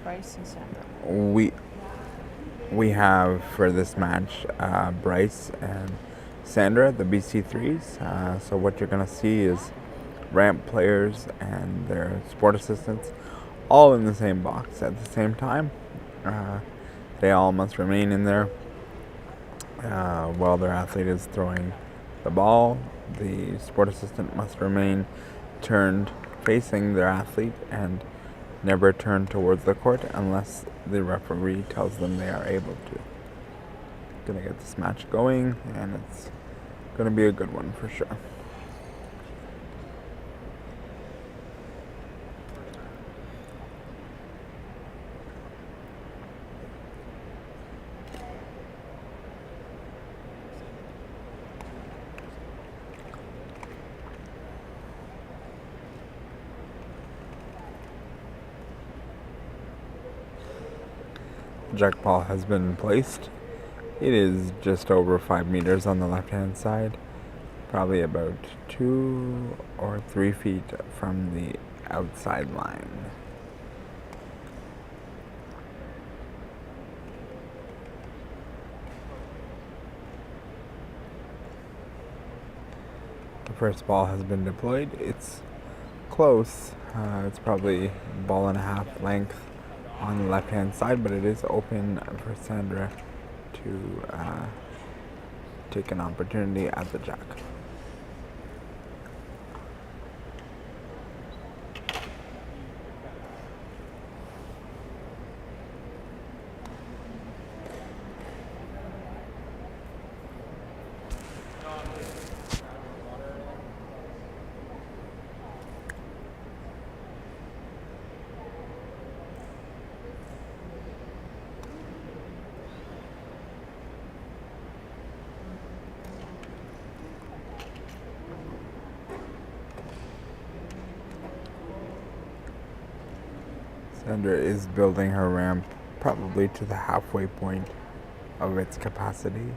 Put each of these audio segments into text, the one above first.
Bryce and Sandra. We have for this match Bryce and Sandra, the BC3s. So what you're gonna see is ramp players and their sport assistants all in the same box at the same time. They all must remain in there while their athlete is throwing the ball. The sport assistant must remain turned facing their athlete and never turn towards the court unless the referee tells them they are able to. Gonna get this match going, and it's gonna be a good one for sure. Jack ball has been placed. It is just over 5 meters on the left hand side, probably about 2 or 3 feet from the outside line. The first ball has been deployed. It's close. It's probably a ball and a half length on the left hand side, but it is open for Sandra to take an opportunity at the jack. Sandra is building her ramp probably to the halfway point of its capacity.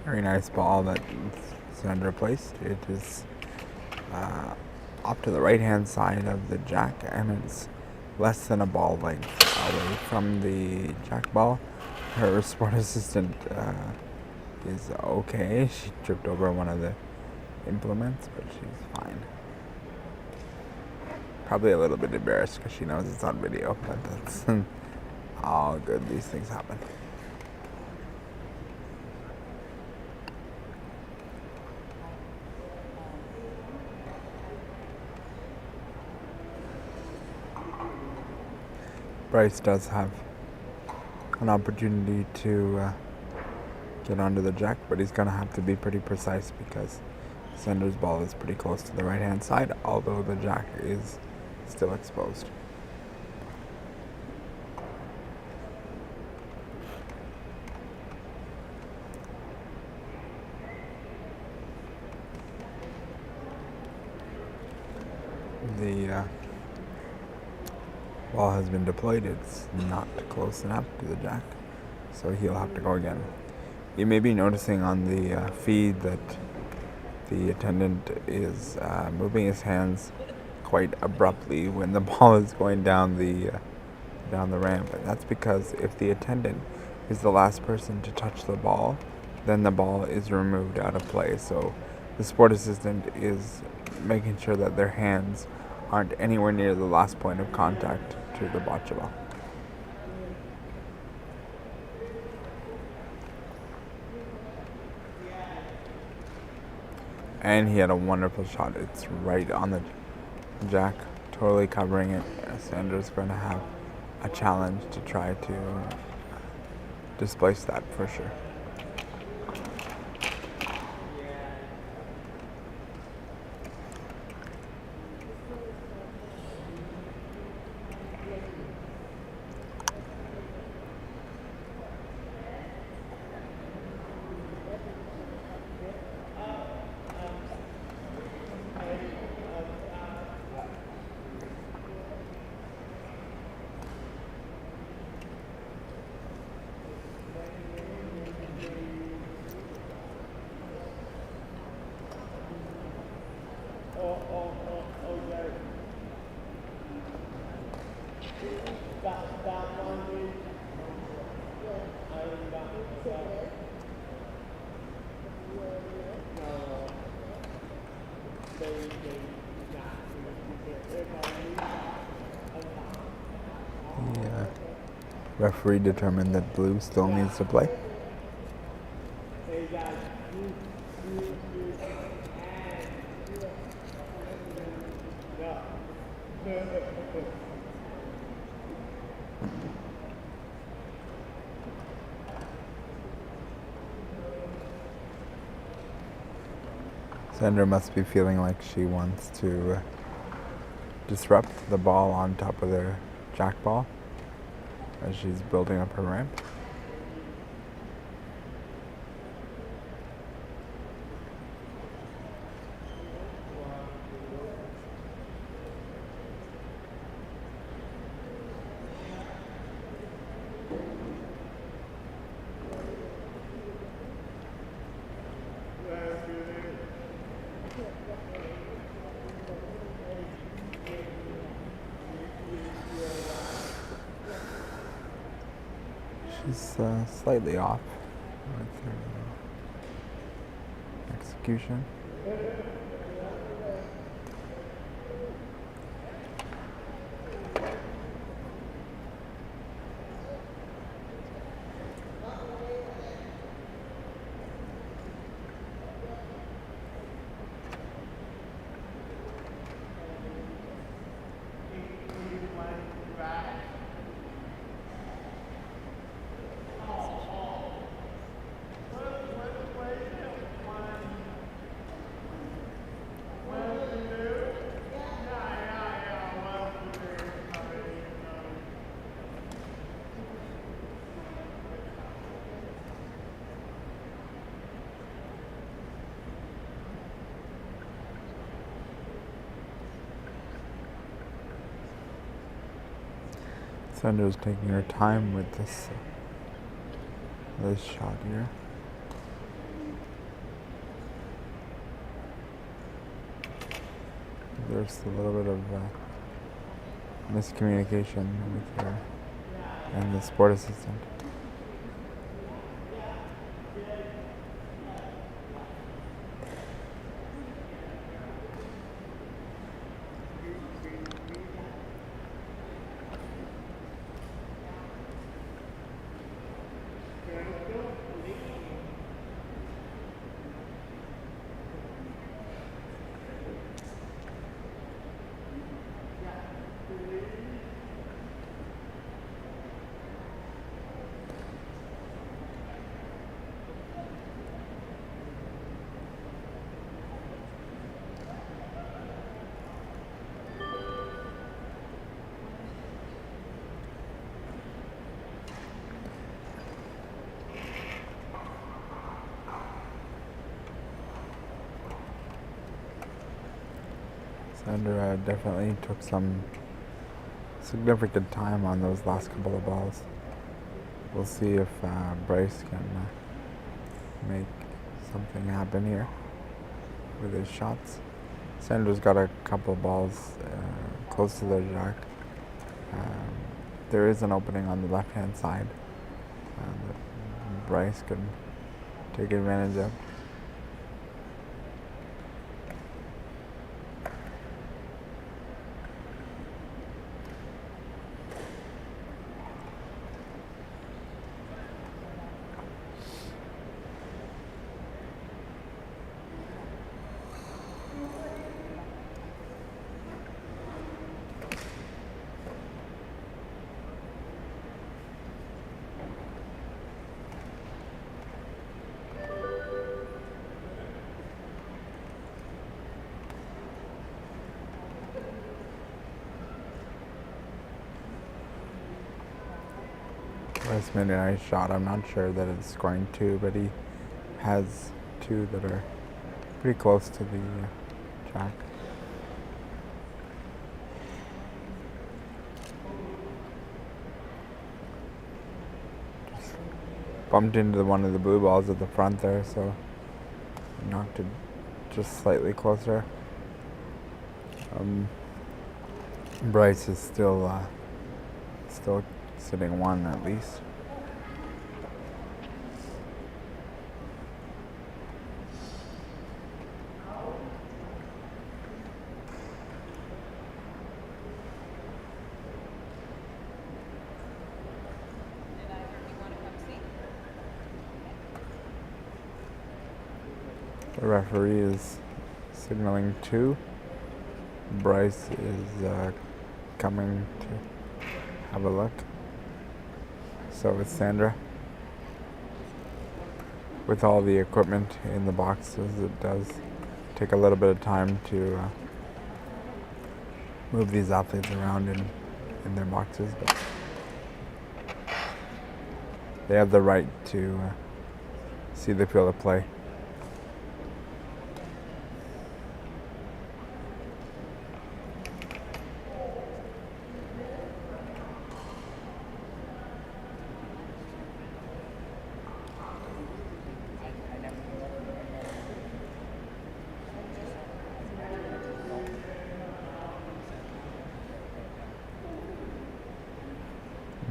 Very nice ball that Sandra placed. It is off to the right hand side of the jack, and it's less than a ball length away from the jack ball. Her sport assistant is okay. She tripped over one of the implements, but she's fine. Probably a little bit embarrassed because she knows it's on video, but that's all good. These things happen. Bryce does have an opportunity to get onto the jack, but he's going to have to be pretty precise because Sandra's ball is pretty close to the right hand side, although the jack is still exposed. The ball has been deployed. It's not close enough to the jack, so he'll have to go again. You may be noticing on the feed that the attendant is moving his hands quite abruptly when the ball is going down the ramp, and that's because if the attendant is the last person to touch the ball, then the ball is removed out of play. So the sport assistant is making sure that their hands aren't anywhere near the last point of contact to the bocce ball. And he had a wonderful shot. It's right on the jack, totally covering it. Sandra's going to have a challenge to try to displace that for sure. The referee determined that blue still needs to play. Sandra must be feeling like she wants to disrupt the ball on top of their jack ball as she's building up her ramp. She's slightly off with her execution. Sandra's taking her time with this shot here. There's a little bit of miscommunication with her and the sport assistant. Sandra definitely took some significant time on those last couple of balls. We'll see if Bryce can make something happen here with his shots. Sandra's got a couple of balls close to the jack. There is an opening on the left-hand side that Bryce can take advantage of. Bryce made a nice shot. I'm not sure that it's scoring two, but he has two that are pretty close to the jack. Just bumped into one of the blue balls at the front there, so knocked it just slightly closer. Bryce is still sitting one at least. The referee is signaling 2. Bryce is coming to have a look. So is Sandra. With all the equipment in the boxes, it does take a little bit of time to move these athletes around in their boxes, but they have the right to see the field of play.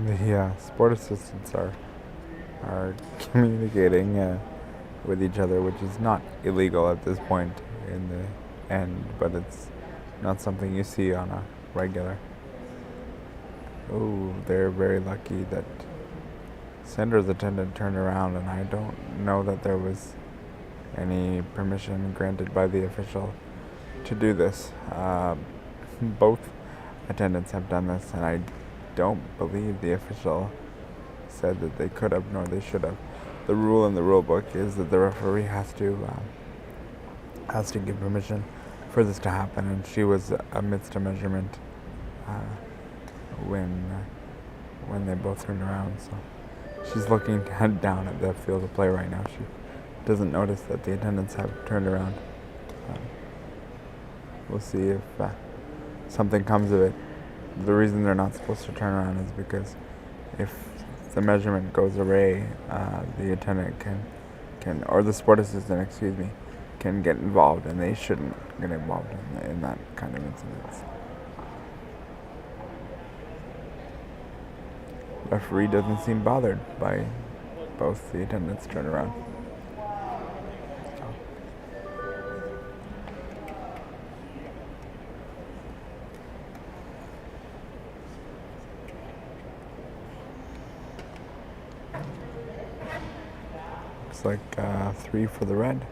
The sport assistants are communicating with each other, which is not illegal at this point in the end, but it's not something you see on a regular. Oh, they're very lucky that Sandra's attendant turned around, and I don't know that there was any permission granted by the official to do this. Both attendants have done this, and I don't believe the official said that they could have nor they should have. The rule in the rule book is that the referee has to give permission for this to happen, and she was amidst a measurement when they both turned around. So she's looking down at the field of play right now. She doesn't notice that the attendants have turned around. We'll see if something comes of it. The reason they're not supposed to turn around is because if the measurement goes awry, the attendant can or the sport assistant, can get involved, and they shouldn't get involved in that kind of incidents. Referee doesn't seem bothered by both the attendants turn around. Looks like 3 for the red.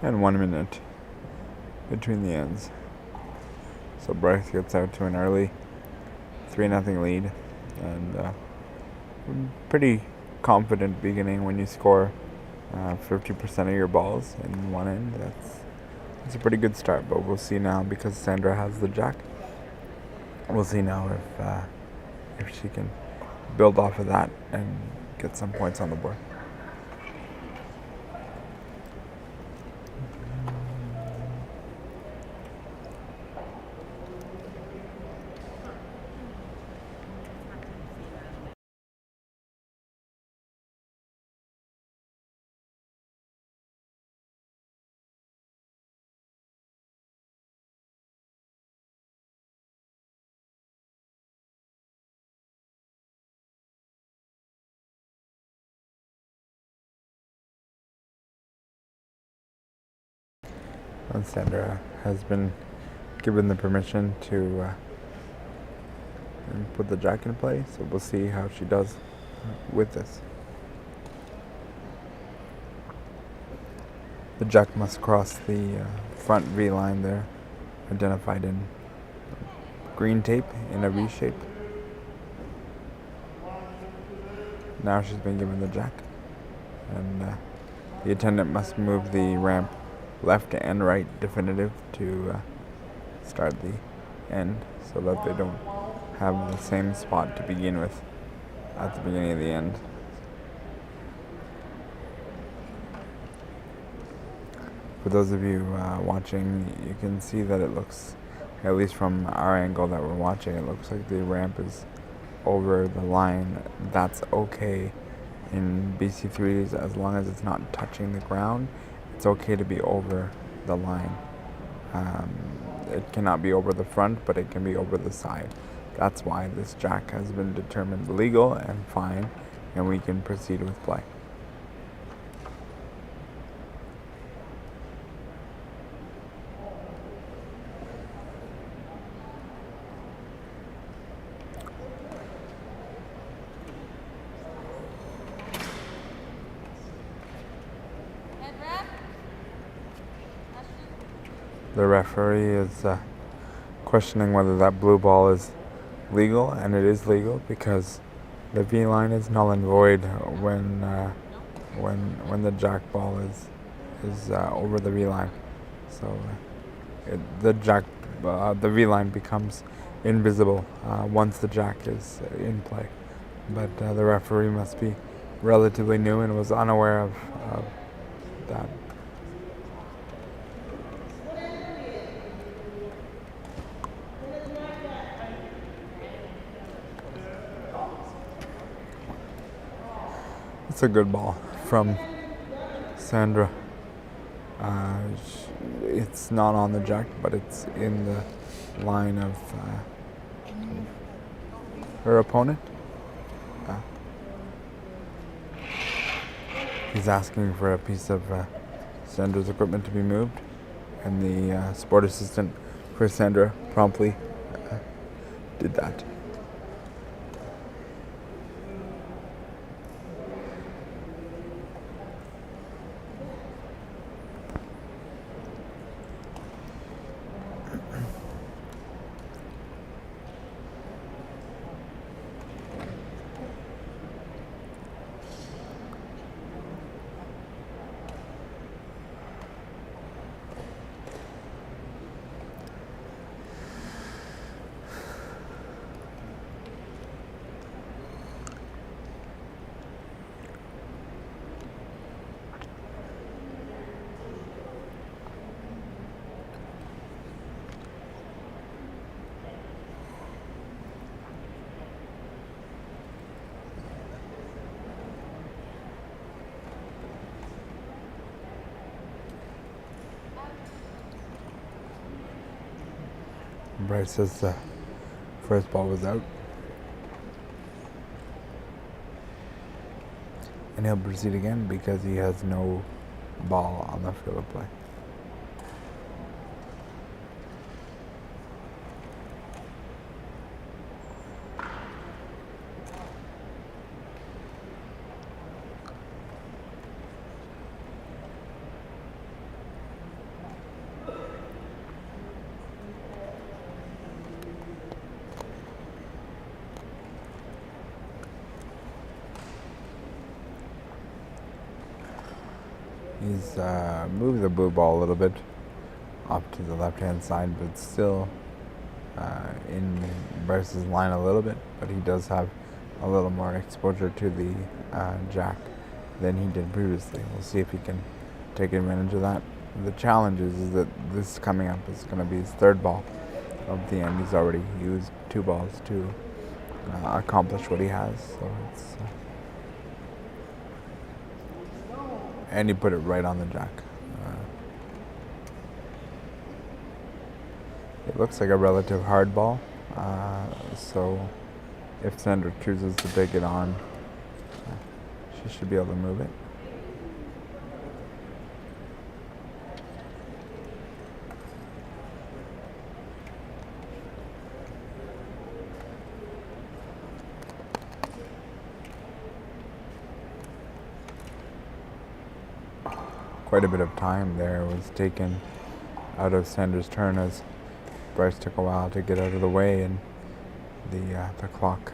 And 1 minute between the ends. So Bryce gets out to an early 3-0 lead, and pretty confident beginning when you score 50% of your balls in one end. That's a pretty good start, but we'll see now, because Sandra has the jack. We'll see now if she can build off of that and get some points on the board. And Sandra has been given the permission to put the jack in play, so we'll see how she does with this. The jack must cross the front V line there, identified in green tape in a V shape. Now she's been given the jack, and the attendant must move the ramp left and right definitive to start the end, so that they don't have the same spot to begin with at the beginning of the end. For those of you watching, you can see that it looks, at least from our angle that we're watching, it looks like the ramp is over the line. That's okay in BC3s as long as it's not touching the ground. It's okay to be over the line. It cannot be over the front, but it can be over the side. That's why this jack has been determined legal and fine, and we can proceed with play. The referee is questioning whether that blue ball is legal, and it is legal because the V line is null and void when the jack ball is over the V line. So the V line becomes invisible once the jack is in play. But the referee must be relatively new and was unaware of that. It's a good ball from Sandra. It's not on the jack, but it's in the line of her opponent. He's asking for a piece of Sandra's equipment to be moved, and the sport assistant for Sandra promptly did that. Bryce's first ball was out, and he'll proceed again because he has no ball on the field of play. He's moved the blue ball a little bit off to the left-hand side, but still in Bryce's line a little bit. But he does have a little more exposure to the jack than he did previously. We'll see if he can take advantage of that. The challenge is that this coming up is going to be his third ball of the end. He's already used 2 balls to accomplish what he has. So it's and he put it right on the jack. It looks like a relative hard ball, so if Sandra chooses to take it on, she should be able to move it. Quite a bit of time there was taken out of Sandra's turn as Bryce took a while to get out of the way, and the clock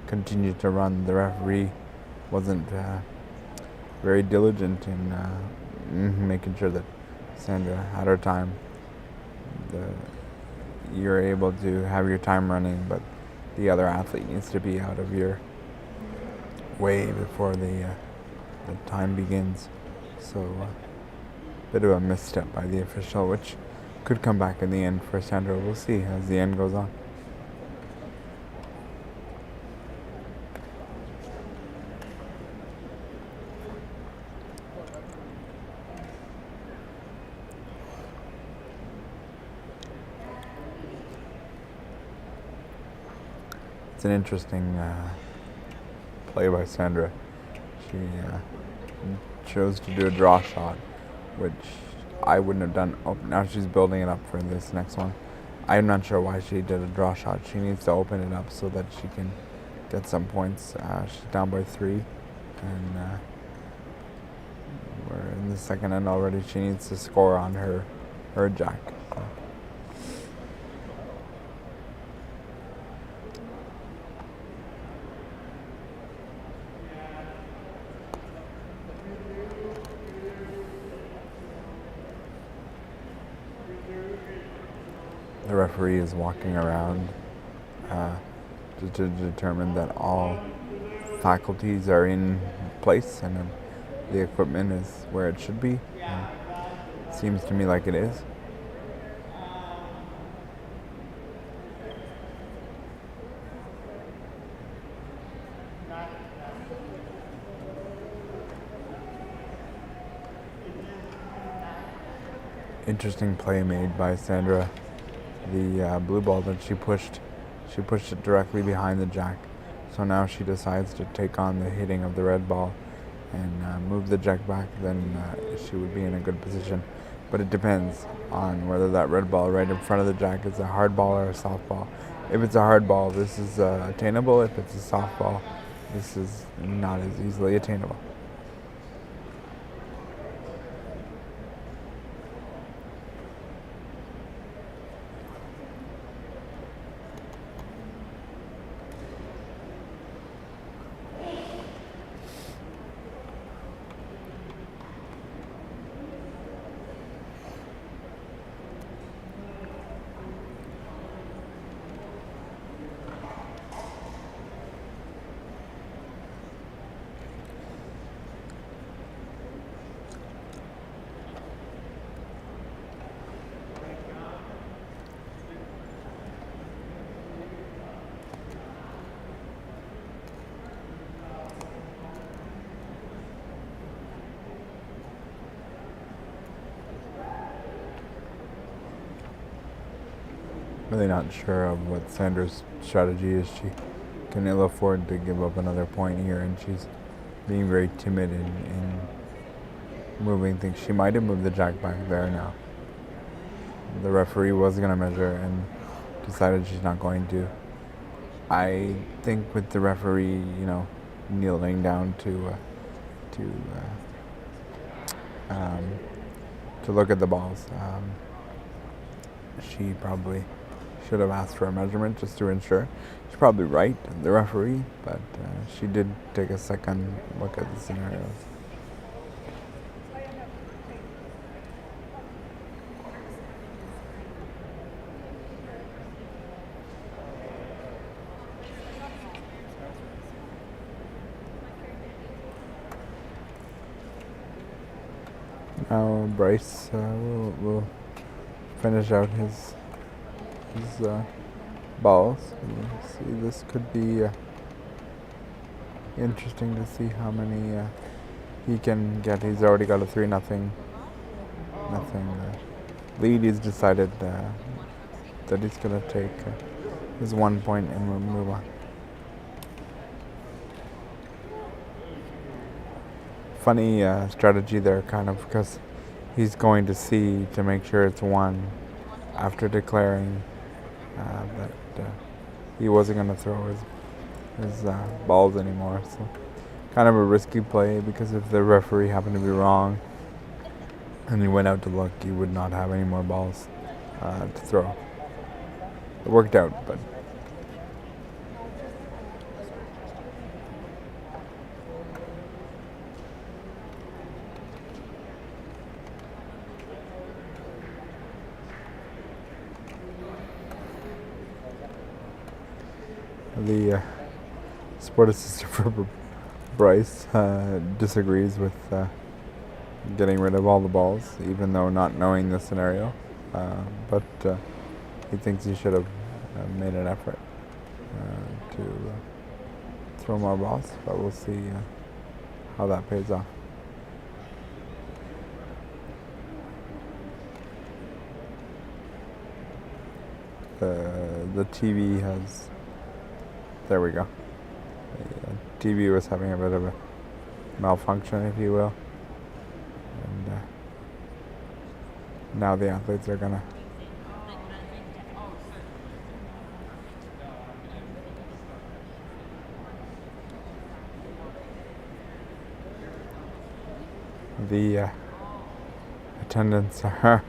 continued to run. The referee wasn't very diligent in making sure that Sandra had her time. You're able to have your time running, but the other athlete needs to be out of your way before the time begins. So a bit of a misstep by the official, which could come back in the end for Sandra. We'll see as the end goes on. It's an interesting play by Sandra. She chose to do a draw shot, which I wouldn't have done. Oh, now she's building it up for this next one. I'm not sure why she did a draw shot. She needs to open it up so that she can get some points. She's down by 3, and we're in the second end already. She needs to score on her or a jack. So. The referee is walking around to determine that all faculties are in place and the equipment is where it should be. Seems to me like it is. Interesting play made by Sandra. The blue ball that she pushed it directly behind the jack. So now she decides to take on the hitting of the red ball and move the jack back, then she would be in a good position. But it depends on whether that red ball right in front of the jack is a hard ball or a soft ball. If it's a hard ball, this is attainable. If it's a soft ball, this is not as easily attainable. Really not sure of what Sandra's strategy is. She can ill afford to give up another point here, and she's being very timid in moving things. She might have moved the jack back there now. The referee was going to measure and decided she's not going to. I think with the referee, kneeling down to look at the balls, she probably should have asked for a measurement just to ensure. She's probably right, the referee, but she did take a second look at the scenarios. Now Bryce will finish out his balls. See, this could be interesting to see how many he can get. He's already got a 3-0 lead. He's decided that he's going to take his 1 point and we'll move on. Funny strategy there, kind of, because he's going to see to make sure it's 1 after declaring that he wasn't going to throw his balls anymore. So kind of a risky play, because if the referee happened to be wrong and he went out to look, he would not have any more balls to throw. It worked out, but the sport assistant for Bryce disagrees with getting rid of all the balls, even though not knowing the scenario. But he thinks he should have made an effort to throw more balls. But we'll see how that pays off. The TV has... There we go. The TV was having a bit of a malfunction, if you will. And now the athletes are gonna the attendants are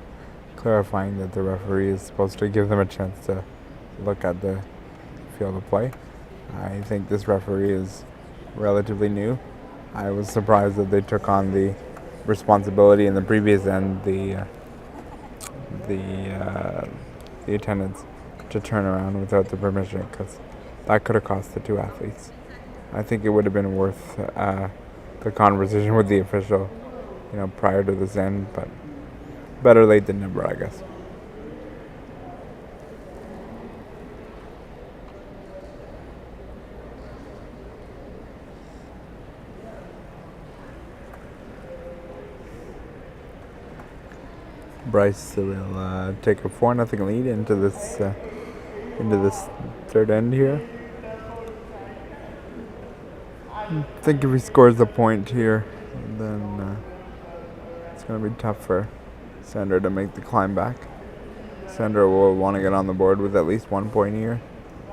clarifying that the referee is supposed to give them a chance to look at the field of play. I think this referee is relatively new. I was surprised that they took on the responsibility in the previous end, the attendants, to turn around without the permission, because that could have cost the two athletes. I think it would have been worth the conversation with the official, prior to this end, but better late than never, I guess. Bryce will take a 4-0 lead into this third end here. I think if he scores a point here, then it's going to be tough for Sandra to make the climb back. Sandra will want to get on the board with at least 1 point here,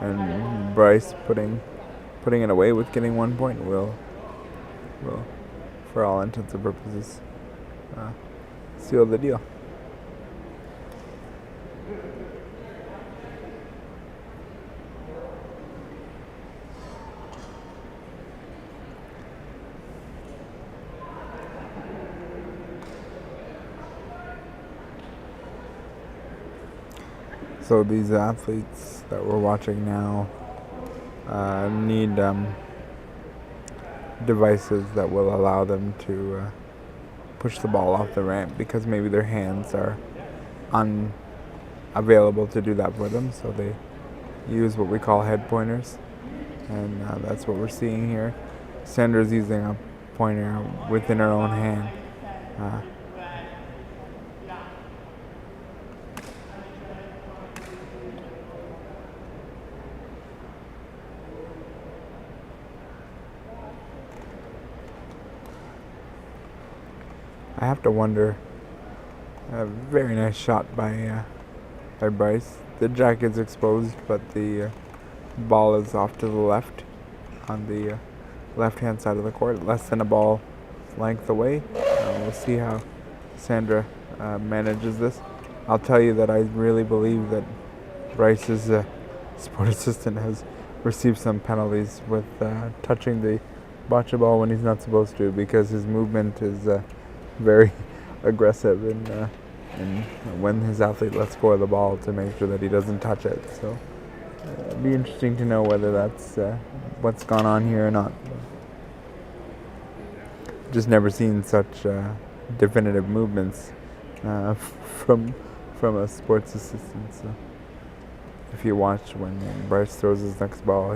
and Bryce putting it away with getting 1 point will, for all intents and purposes, seal the deal. So these athletes that we're watching now need devices that will allow them to push the ball off the ramp, because maybe their hands are unavailable to do that for them. So they use what we call head pointers, and that's what we're seeing here. Sandra's using a pointer within her own hand. I have to wonder. A very nice shot by Bryce. The jacket's exposed, but the ball is off to the left on the left-hand side of the court, less than a ball length away. We'll see how Sandra manages this. I'll tell you that I really believe that Bryce's sport assistant has received some penalties with touching the boccia ball when he's not supposed to, because his movement is very aggressive and when his athlete lets go of the ball, to make sure that he doesn't touch it. So it'd be interesting to know whether that's what's gone on here or not. Just never seen such definitive movements from a sports assistant. So if you watch when Bryce throws his next ball,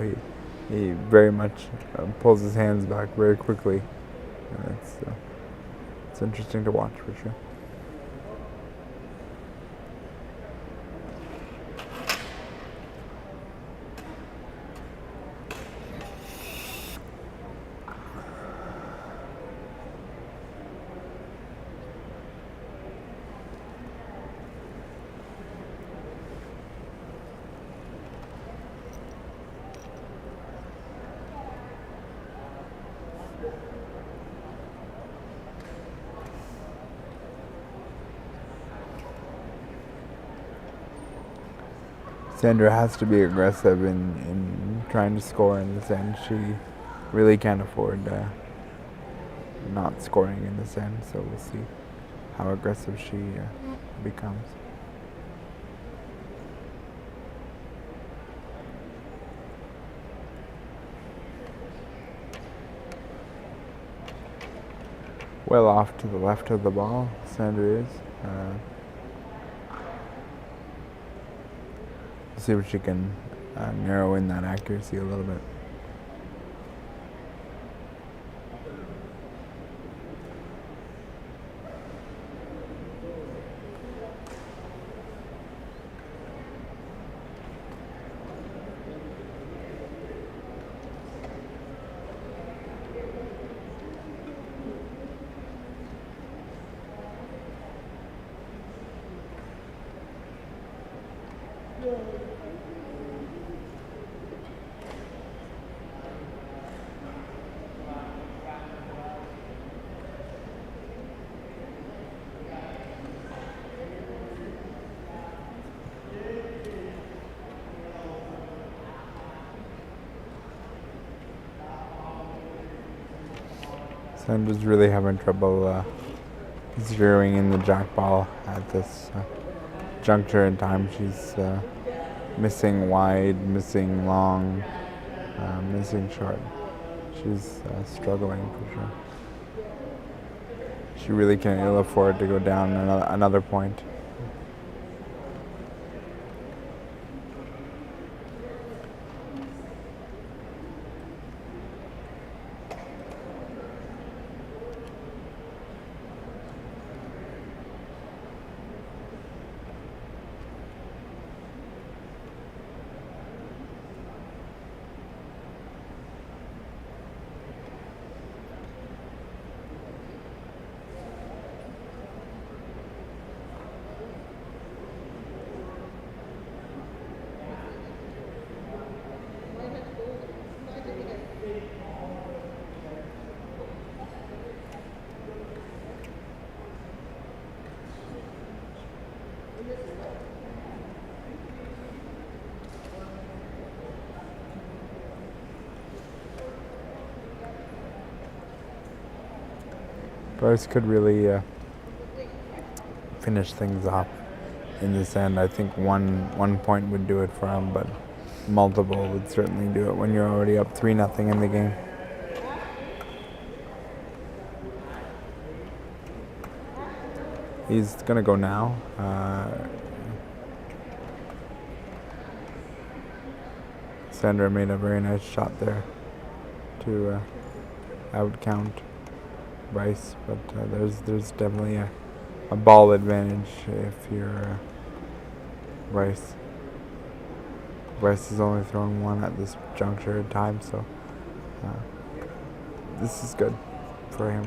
he very much pulls his hands back very quickly. And it's interesting to watch for sure. Sandra has to be aggressive in trying to score in this end. She really can't afford not scoring in this end, so we'll see how aggressive she becomes. Well off to the left of the ball, Sandra is. See if she can narrow in that accuracy a little bit. Sandra's really having trouble zeroing in the jack ball at this juncture in time. She's missing wide, missing long, missing short. She's struggling for sure. She really can't ill afford to go down another point. Bryce could really finish things off in this end. I think one point would do it for him, but multiple would certainly do it when you're already up 3-0 in the game. He's gonna go now. Sandra made a very nice shot there to out count Bryce, but there's definitely a ball advantage if you're Bryce. Bryce has only thrown one at this juncture in time, so this is good for him.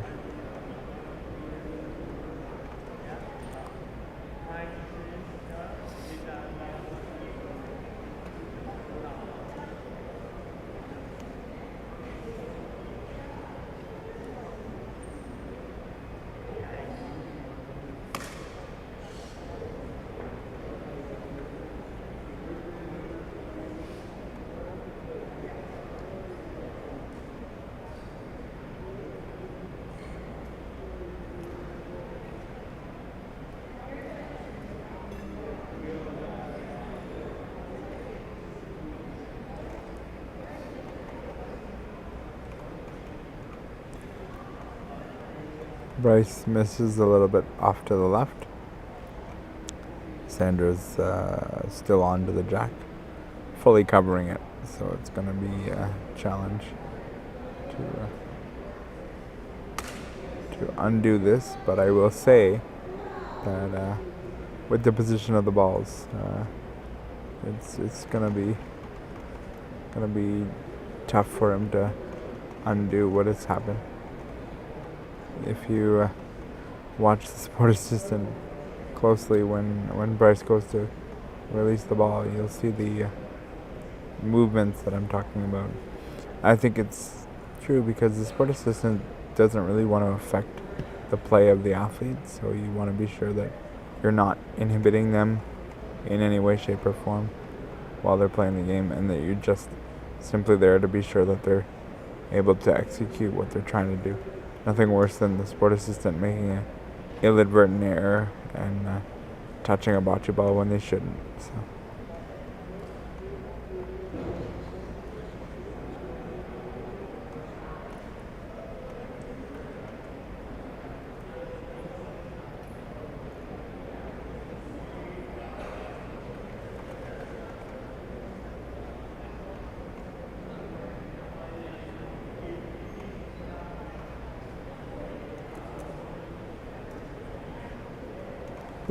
Bryce misses a little bit off to the left. Sandra's still on to the jack, fully covering it, so it's going to be a challenge to undo this. But I will say that with the position of the balls, it's going to be tough for him to undo what has happened. If you watch the support assistant closely when Bryce goes to release the ball, you'll see the movements that I'm talking about. I think it's true because the support assistant doesn't really want to affect the play of the athlete, so you want to be sure that you're not inhibiting them in any way, shape, or form while they're playing the game, and that you're just simply there to be sure that they're able to execute what they're trying to do. Nothing worse than the sport assistant making an inadvertent error and touching a bocce ball when they shouldn't. So.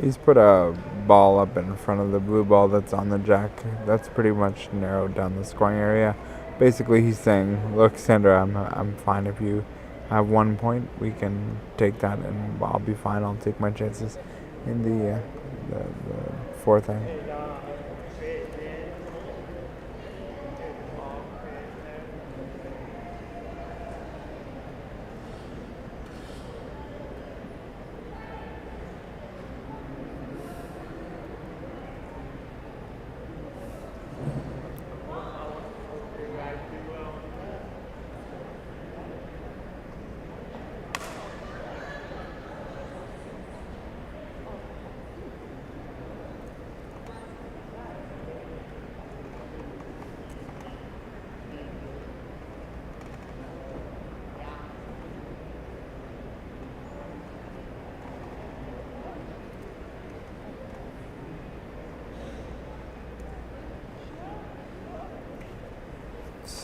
He's put a ball up in front of the blue ball that's on the jack. That's pretty much narrowed down the scoring area. Basically, he's saying, look, Sandra, I'm fine if you have 1 point. We can take that and I'll be fine. I'll take my chances in the fourth end.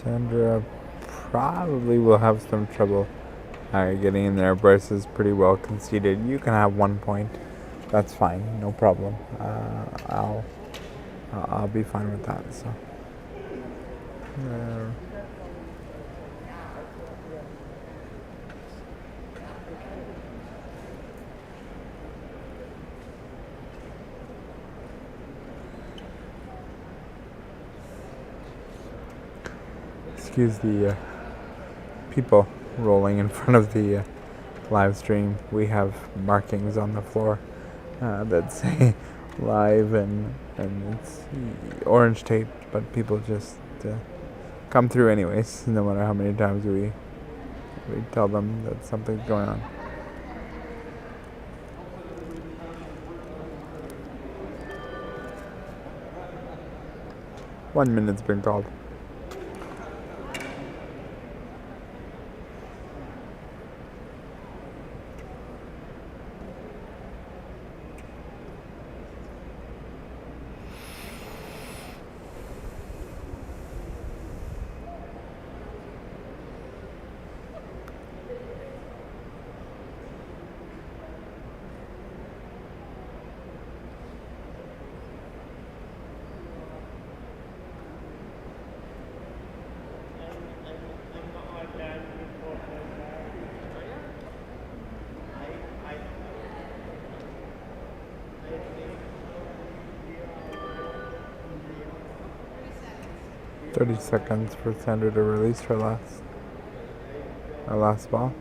Sandra probably will have some trouble getting in there. Bryce is pretty well conceded. You can have 1 point. That's fine. No problem. I'll be fine with that. So. Excuse the people rolling in front of the live stream. We have markings on the floor that say live, and it's orange tape, but people just come through anyways, no matter how many times we tell them that something's going on. One minute's been called. .30 seconds for Sandra to release her last ball.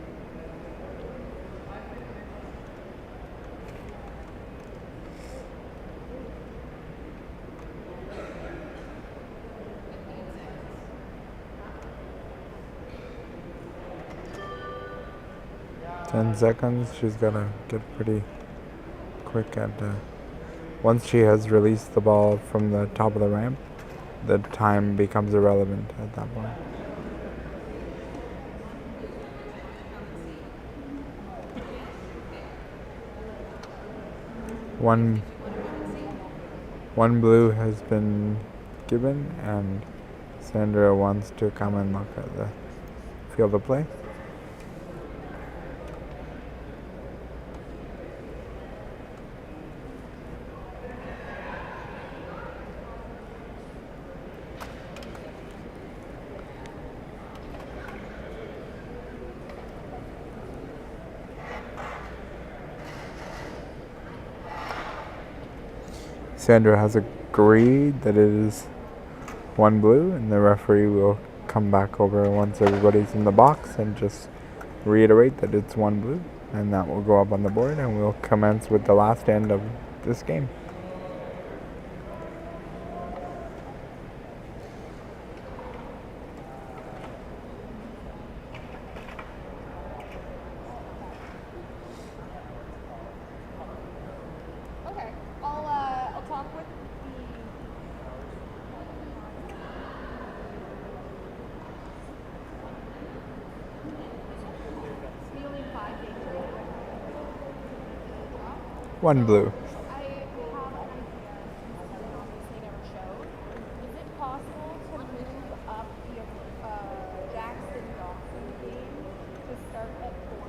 Ten seconds. She's gotta get pretty quick at. Once she has released the ball from the top of the ramp, the time becomes irrelevant at that point. One blue has been given, and Sandra wants to come and look at the field of play. Sandra has agreed that it is one blue, and the referee will come back over once everybody's in the box and just reiterate that it's one blue, and that will go up on the board, and we'll commence with the last end of this game. One blue. I have an idea that obviously never showed. Is it possible to move up the Jackson Dawson game to start at 4?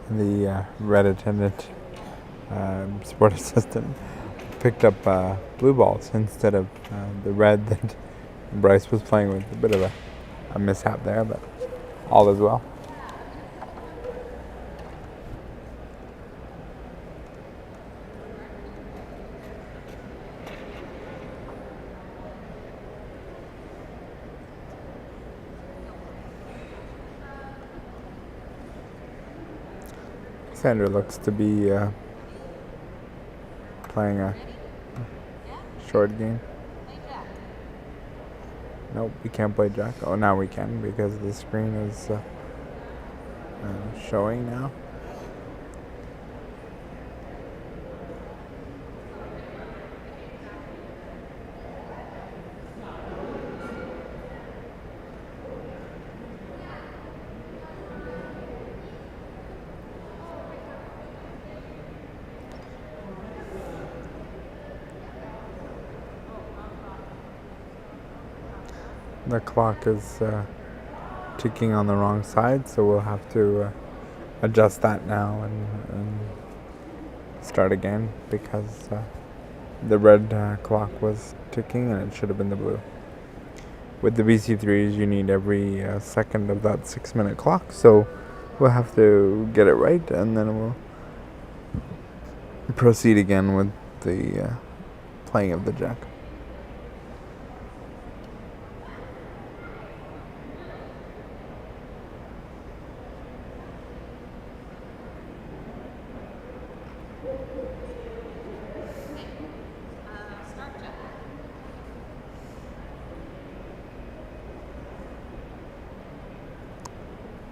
The red attendant sport assistant picked up blue balls instead of the red that Bryce was playing with. A bit of a mishap there, but all is well. Sandra looks to be playing a short game. Nope, we can't play Jack. Oh, now we can because the screen is showing now. The clock is ticking on the wrong side, so we'll have to adjust that now and start again because the red clock was ticking and it should have been the blue. With the BC3s, you need every second of that 6-minute clock, so we'll have to get it right and then we'll proceed again with the playing of the Jack.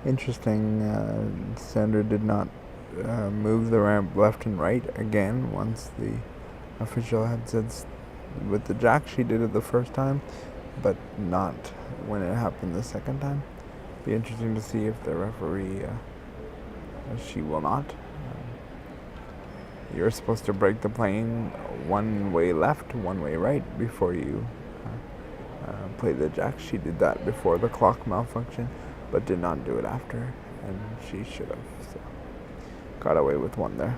Interesting, Sandra did not move the ramp left and right again once the official had said with the Jack. She did it the first time, but not when it happened the second time. Be interesting to see if the referee, she will not. You're supposed to break the plane one way left, one way right before you play the Jack. She did that before the clock malfunction, but did not do it after, and she should have. So got away with one there.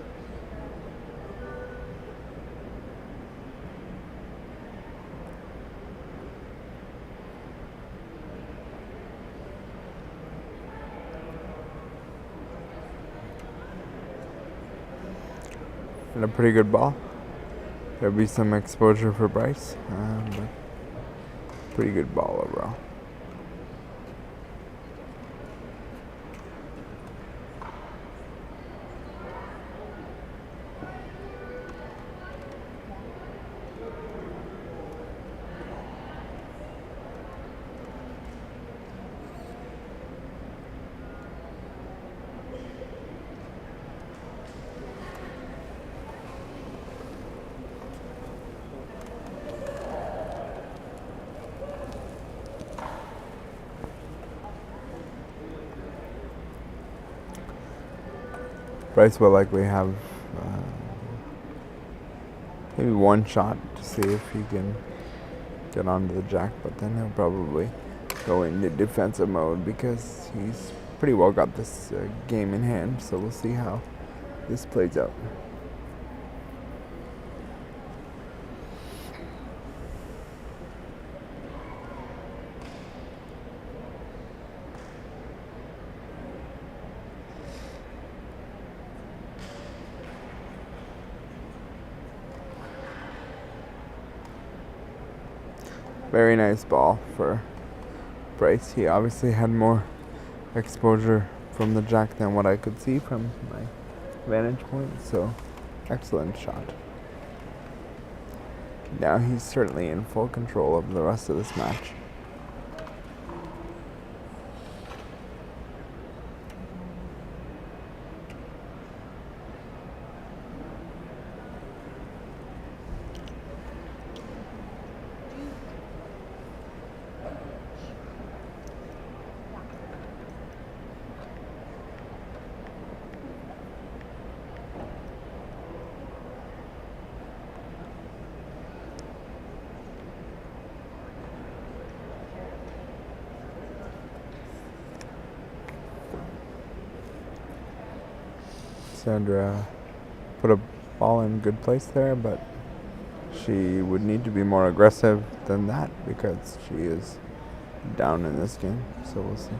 And a pretty good ball. There'll be some exposure for Bryce, but pretty good ball overall. Bryce will likely have maybe one shot to see if he can get onto the Jack, but then he'll probably go into defensive mode because he's pretty well got this game in hand, so we'll see how this plays out. Very nice ball for Bryce. He obviously had more exposure from the Jack than what I could see from my vantage point, so excellent shot. Now he's certainly in full control of the rest of this match. Sandra put a ball in good place there, but she would need to be more aggressive than that because she is down in this game, so we'll see.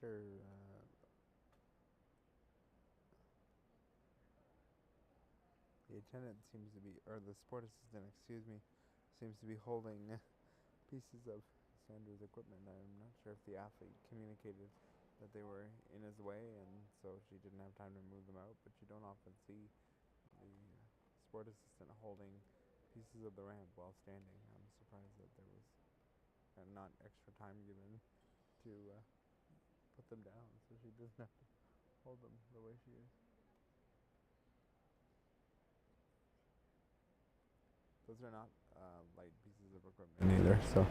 sure. The attendant seems to be, or the sport assistant, excuse me, seems to be holding pieces of Sandra's equipment. I'm not sure if the athlete communicated that they were in his way, and so she didn't have time to move them out. But you don't often see the sport assistant holding pieces of the ramp while standing. I'm surprised that there was not extra time given to put them down, so she doesn't have to hold them the way she is. Those are not light pieces of equipment either, so.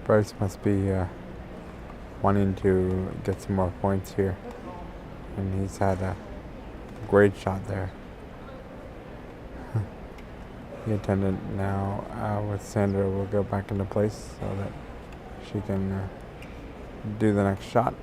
Bryce must be wanting to get some more points here, and he's had a great shot there. The attendant now with Sandra will go back into place so that she can do the next shot.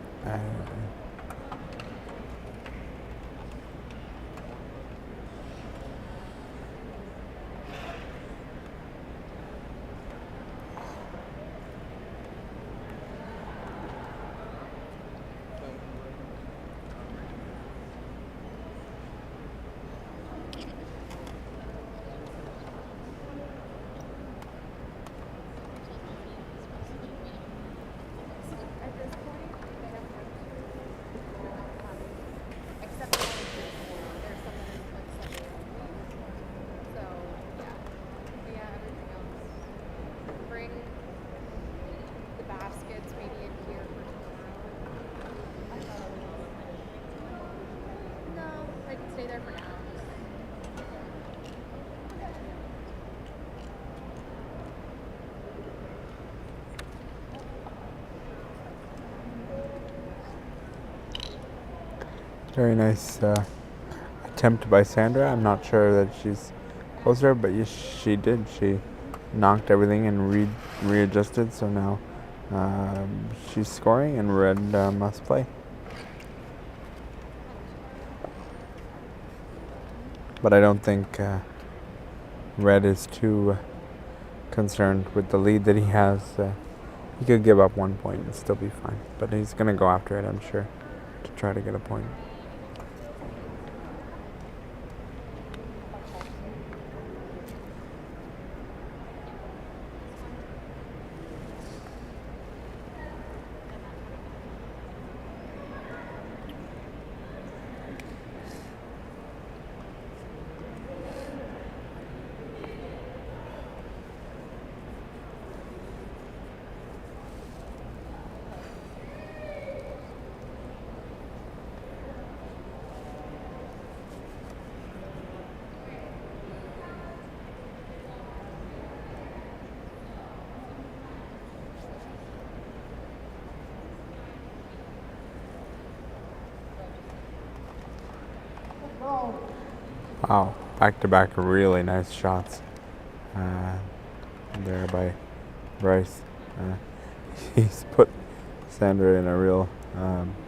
Very nice attempt by Sandra. I'm not sure that she's closer, but yes, she did. She knocked everything and readjusted, so now she's scoring and red must play. But I don't think red is too concerned with the lead that he has. He could give up 1 point and still be fine, but he's going to go after it, I'm sure, to try to get a point. Wow, back-to-back really nice shots there by Bryce. He's put Sandra in a real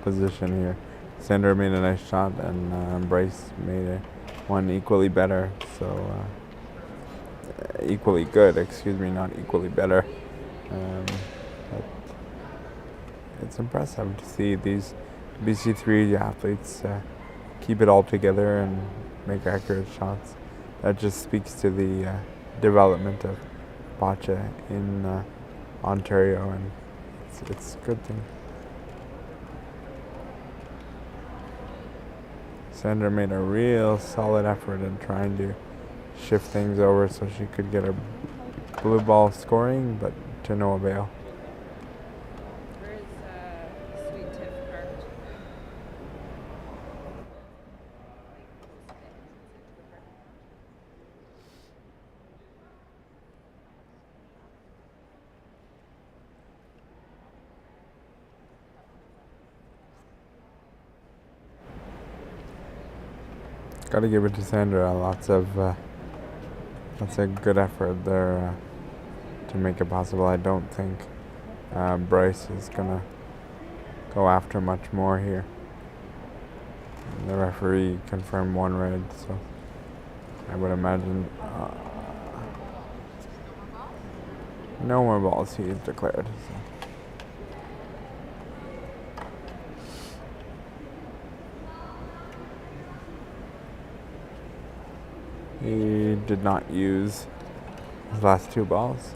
position here. Sandra made a nice shot, and Bryce made one equally better. So equally good, excuse me, not equally better. But it's impressive to see these BC3 athletes keep it all together and make accurate shots. That just speaks to the development of boccia in Ontario, and it's a good thing. Sandra made a real solid effort in trying to shift things over so she could get a blue ball scoring, but to no avail. Where is Sweet Tiff parked? Gotta give it to Sandra. Lots of good effort there to make it possible. I don't think Bryce is gonna go after much more here. The referee confirmed 1 red, so I would imagine no more balls he is declared. So. He did not use his last 2 balls.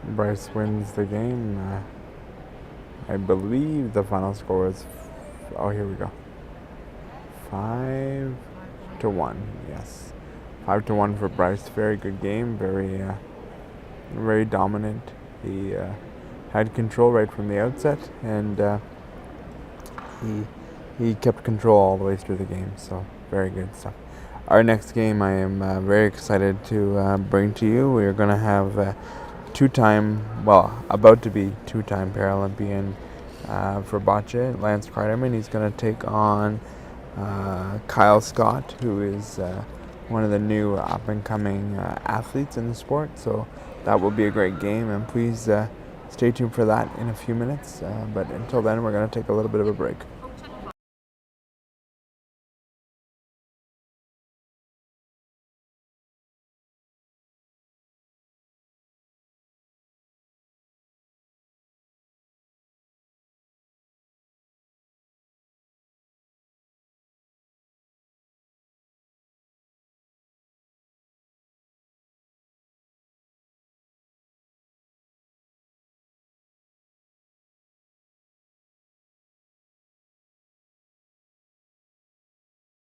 Bryce wins the game. I believe the final score is. Oh, here we go. 5-1. Yes, 5-1 for Bryce. Very good game. Very dominant. He had control right from the outset, and he kept control all the way through the game. So very good stuff. Our next game, I am very excited to bring to you. We are going to have. About to be two-time Paralympian for bocce, Lance Kreiderman. He's going to take on Kyle Scott, who is one of the new up-and-coming athletes in the sport. So that will be a great game, and please stay tuned for that in a few minutes. But until then, we're going to take a little bit of a break.